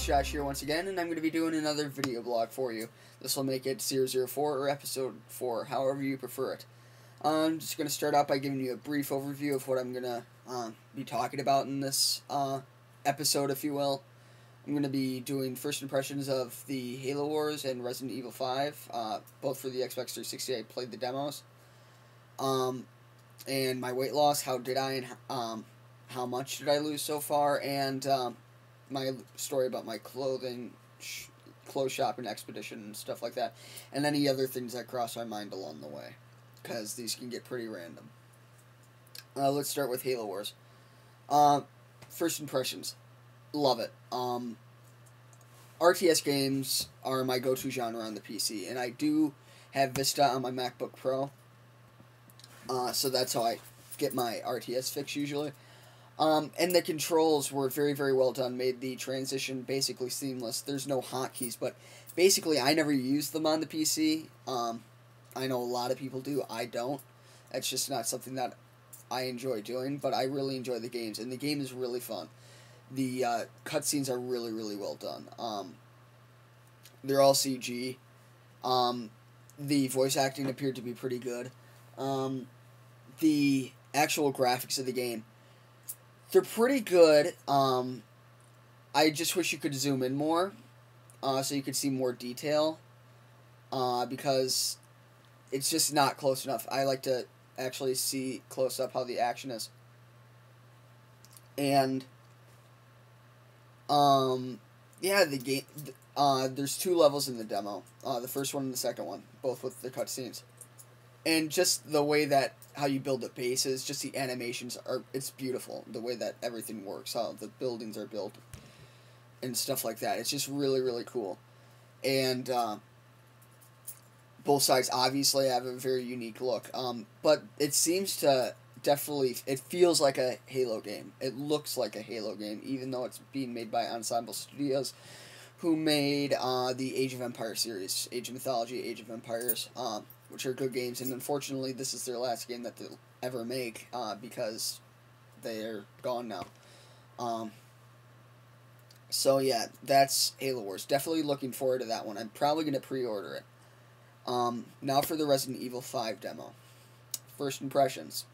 Josh here once again, and I'm going to be doing another video blog for you. This will make it 004 or episode 4, however you prefer it. I'm just going to start out by giving you a brief overview of what I'm going to be talking about in this episode, if you will. I'm going to be doing first impressions of the Halo Wars and Resident Evil 5, both for the Xbox 360. I played the demos. And my weight loss, how did I, and how much did I lose so far, and my story about my clothes shopping expedition and stuff like that, and any other things that cross my mind along the way, because these can get pretty random. Let's start with Halo Wars. First impressions. Love it. RTS games are my go-to genre on the PC, and I do have Vista on my MacBook Pro, so that's how I get my RTS fix usually. And the controls were very, very well done, made the transition basically seamless. There's no hotkeys, but basically I never used them on the PC. I know a lot of people do, I don't. That's just not something that I enjoy doing, but I really enjoy the games, and the game is really fun. The cutscenes are really, really well done. They're all CG. The voice acting appeared to be pretty good. The actual graphics of the game, they're pretty good. I just wish you could zoom in more, so you could see more detail, because it's just not close enough. I like to actually see close up how the action is. And, yeah, the game, there's 2 levels in the demo, the first one and the second one, both with the cutscenes. And just the way that, how you build the bases, just the animations it's beautiful. The way that everything works, how the buildings are built, and stuff like that. It's just really, really cool. And, both sides obviously have a very unique look. But it seems to definitely, it feels like a Halo game. It looks like a Halo game, even though it's being made by Ensemble Studios, who made, the Age of Empires series, Age of Mythology, Age of Empires, which are good games, and unfortunately this is their last game that they'll ever make, because they're gone now. So yeah, that's Halo Wars. Definitely looking forward to that one. I'm probably going to pre-order it. Now for the Resident Evil 5 demo. First impressions.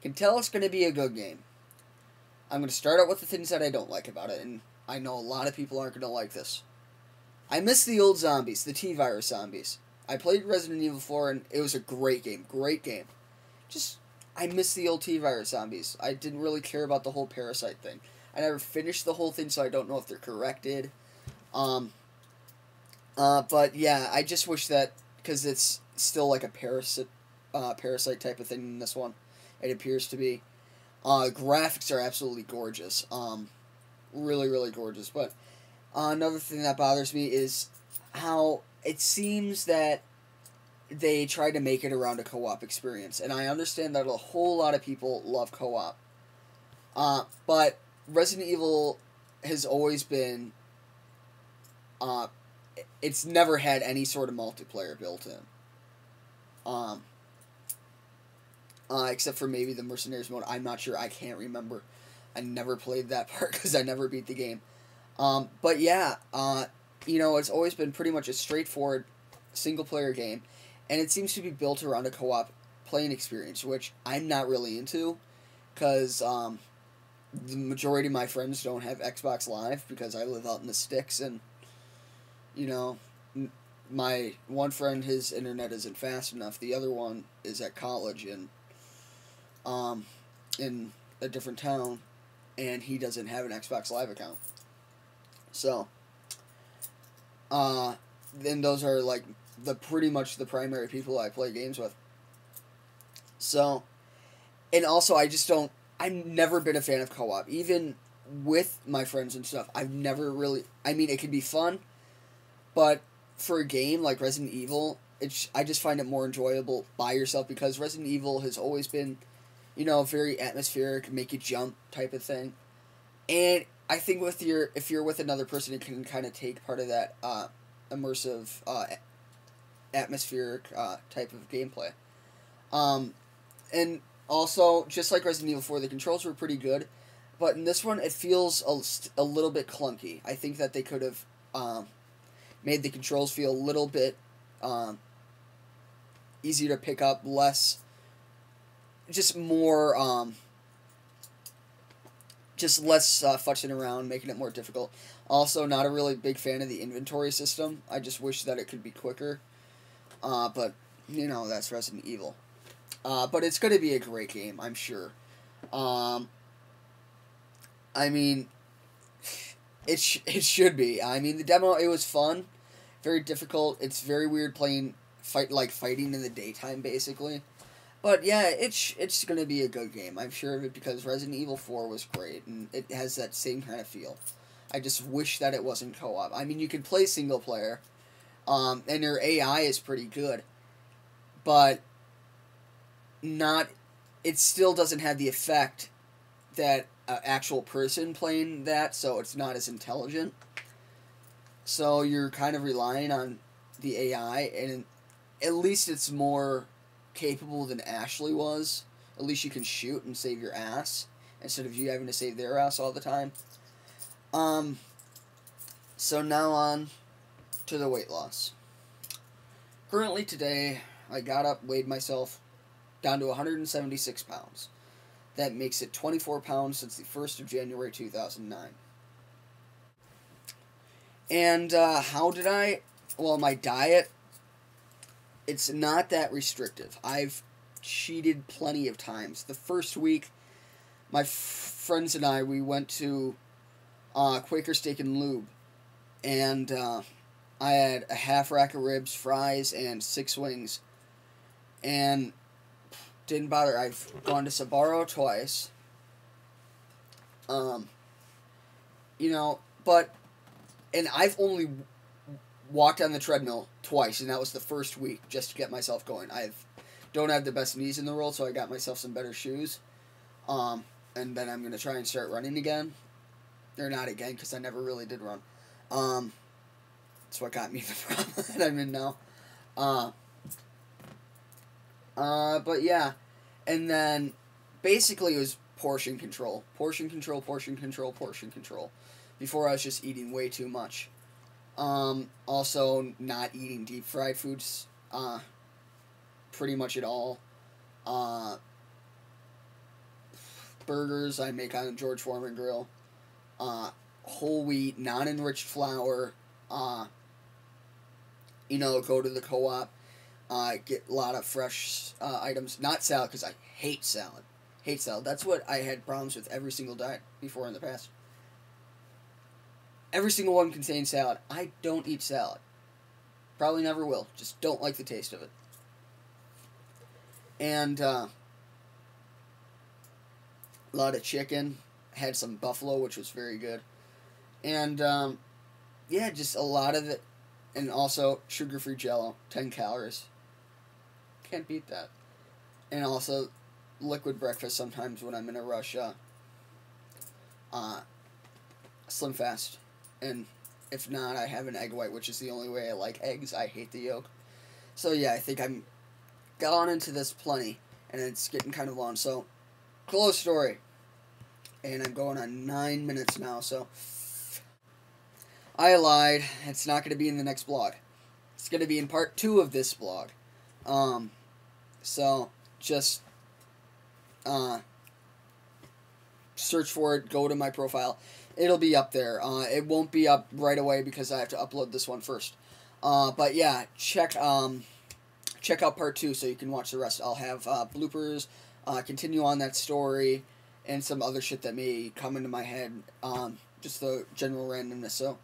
Can tell it's going to be a good game. I'm going to start out with the things that I don't like about it, and I know a lot of people aren't going to like this. I miss the old zombies, the T-Virus zombies. I played Resident Evil 4, and it was a great game. Great game. Just, I miss the old T-Virus zombies. I didn't really care about the whole parasite thing. I never finished the whole thing, so I don't know if they're corrected. But yeah, I just wish that, because it's still like a parasite type of thing in this one. It appears to be. Graphics are absolutely gorgeous. Really, really gorgeous. But another thing that bothers me is how it seems that they try to make it around a co-op experience. And I understand that a whole lot of people love co-op. But Resident Evil has always been, it's never had any sort of multiplayer built in. Except for maybe the Mercenaries mode. I'm not sure. I can't remember. I never played that part because I never beat the game. But yeah, you know, it's always been pretty much a straightforward single-player game, and it seems to be built around a co-op playing experience, which I'm not really into, because the majority of my friends don't have Xbox Live, because I live out in the sticks, and, you know, my one friend, his internet isn't fast enough. The other one is at college and in a different town, and he doesn't have an Xbox Live account. So, then those are like pretty much the primary people I play games with. So, and also I've never been a fan of co-op. Even with my friends and stuff, I've never really, I mean, it can be fun, but for a game like Resident Evil, I just find it more enjoyable by yourself, because Resident Evil has always been, you know, very atmospheric, make you jump type of thing. And I think if you're with another person, it can kind of take part of that immersive, atmospheric type of gameplay. And also, just like Resident Evil 4, the controls were pretty good. But in this one, it feels a little bit clunky. I think that they could have made the controls feel a little bit easier to pick up, just more, just less futching around, making it more difficult. Also, not a really big fan of the inventory system. I just wish that it could be quicker. But, that's Resident Evil. But it's going to be a great game, I'm sure. I mean, it should be. I mean, the demo, it was fun. Very difficult. It's very weird playing fighting in the daytime, basically. But yeah, it's going to be a good game. I'm sure of it because Resident Evil 4 was great, and it has that same kind of feel. I just wish that it wasn't co-op. I mean, you can play single player, and your AI is pretty good, but it still doesn't have the effect that an actual person playing that, so it's not as intelligent. So you're kind of relying on the AI, and at least it's more capable than Ashley was. At least you can shoot and save your ass instead of you having to save their ass all the time. So now on to the weight loss. Currently today, I got up, weighed myself down to 176 pounds. That makes it 24 pounds since the 1st of January 2009. And how did I? Well, my diet, it's not that restrictive. I've cheated plenty of times. The first week, my friends and I, we went to Quaker Steak and Lube, and I had a half rack of ribs, fries, and 6 wings, and didn't bother. I've gone to Sbarro twice, and I've only walked on the treadmill twice, and that was the first week, just to get myself going. Don't have the best knees in the world, so I got myself some better shoes, and then I'm going to try and start running again. Or not again, because I never really did run. That's what got me the problem that I'm in now. But yeah, and then basically it was portion control. Portion control, portion control, portion control. Before I was just eating way too much. Also not eating deep fried foods, pretty much at all. Burgers I make on a George Foreman grill. Whole wheat, non-enriched flour. Go to the co-op. Get a lot of fresh items. Not salad, because I hate salad. Hate salad. That's what I had problems with every single diet before in the past. Every single one contains salad. I don't eat salad. Probably never will. Just don't like the taste of it. And a lot of chicken. Had some buffalo, which was very good. And just a lot of it. And also sugar-free Jell-O, 10 calories. Can't beat that. And also liquid breakfast sometimes when I'm in a rush. Slim Fast. And if not, I have an egg white, which is the only way I like eggs. I hate the yolk. So yeah, I think I'm gone into this plenty, and it's getting kind of long. So, close story. And I'm going on 9 minutes now, so I lied. It's not going to be in the next blog. It's going to be in part 2 of this blog. So just search for it, go to my profile. It'll be up there. It won't be up right away because I have to upload this one first. But yeah, check out part 2 so you can watch the rest. I'll have bloopers, continue on that story, and some other shit that may come into my head. Just the general randomness. So